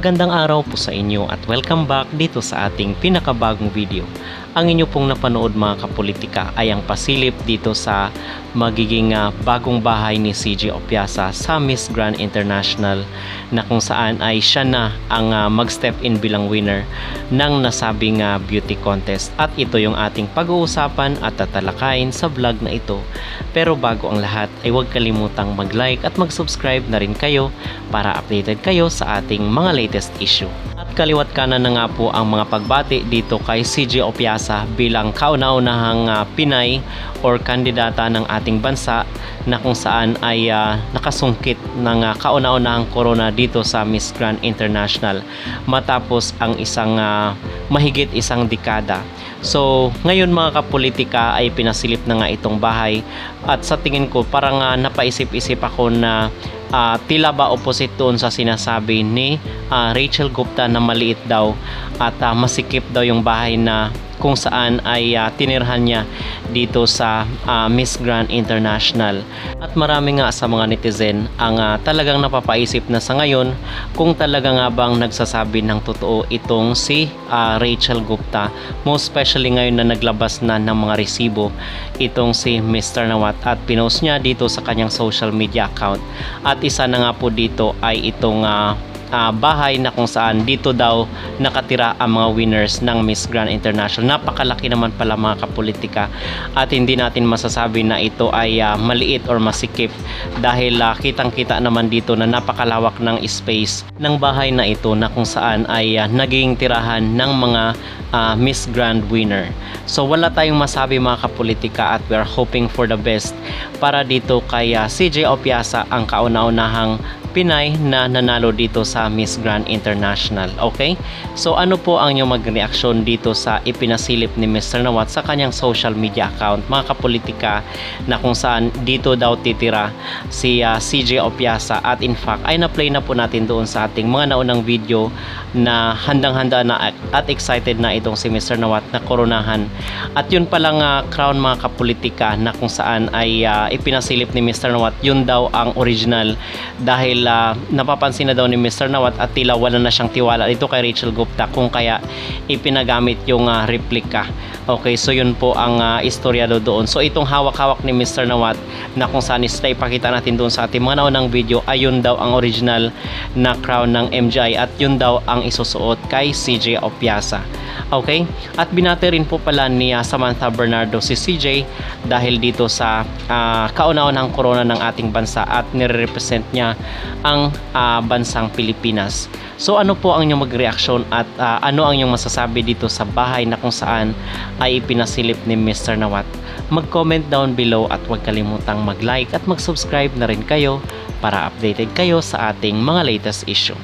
Magandang araw po sa inyo at welcome back dito sa ating pinakabagong video. Ang inyo pong napanood mga kapolitika ay ang pasilip dito sa magiging bagong bahay ni CJ Opiasa sa Miss Grand International, na kung saan ay siya na ang mag-step in bilang winner ng nasabing beauty contest. At ito yung ating pag-uusapan at tatalakayin sa vlog na ito. Pero bago ang lahat ay huwag kalimutang mag-like at mag-subscribe na rin kayo para updated kayo sa ating mga latest issue. At kaliwat kanan na nga po ang mga pagbati dito kay CJ Opiasa bilang kauna-unahang Pinay or kandidata ng ating bansa na kung saan ay nakasungkit ng kauna-unahang corona dito sa Miss Grand International matapos ang mahigit isang dekada. So ngayon mga kapolitika ay pinasilip na nga itong bahay, at sa tingin ko parang napaisip-isip ako na tila ba opposite doon sa sinasabi ni Rachel Gupta na maliit daw at masikip daw yung bahay na kung saan ay tinirhan niya dito sa Miss Grand International. At marami nga sa mga netizen ang talagang napapaisip na sa ngayon kung talaga nga bang nagsasabi ng totoo itong si Rachel Gupta, most especially ngayon na naglabas na ng mga resibo itong si Mr. Nawat at pinost niya dito sa kanyang social media account. At isa na nga po dito ay itong bahay na kung saan dito daw nakatira ang mga winners ng Miss Grand International. Napakalaki naman pala mga kapolitika, at hindi natin masasabi na ito ay maliit or masikip dahil kitang-kita naman dito na napakalawak ng space ng bahay na ito na kung saan ay naging tirahan ng mga Miss Grand winner. So wala tayong masabi mga kapolitika, at we are hoping for the best para dito kay CJ Opiasa, ang kauna-unahang Pinay na nanalo dito sa Miss Grand International. Okay? So ano po ang inyong magreaksyon dito sa ipinasilip ni Mr. Nawat sa kanyang social media account mga kapolitika, na kung saan dito daw titira si CJ Opiasa, at in fact ay na-play na po natin doon sa ating mga naunang video na handang-handa na at excited na itong si Mr. Nawat na koronahan. At yun palang crown mga kapolitika na kung saan ay ipinasilip ni Mr. Nawat, yun daw ang original, dahil napapansin na daw ni Mr. Nawat at tila wala na siyang tiwala dito kay Rachel Gupta kung kaya ipinagamit yung replica. Okay, so yun po ang istorya doon. So itong hawak-hawak ni Mr. Nawat na kung saan is ipakita natin doon sa ating mga naunang video, ayun daw ang original na crown ng MGI, at yun daw ang isusuot kay CJ Opiasa. Okay? At binati rin po pala ni Samantha Bernardo si CJ dahil dito sa kauna-unahang corona ng ating bansa, at nire-represent niya ang bansang Pilipinas. So ano po ang inyong magreaksyon, at ano ang inyong masasabi dito sa bahay na kung saan ay ipinasilip ni Mr. Nawat? Mag-comment down below at huwag kalimutang mag-like at mag-subscribe na rin kayo para updated kayo sa ating mga latest issue.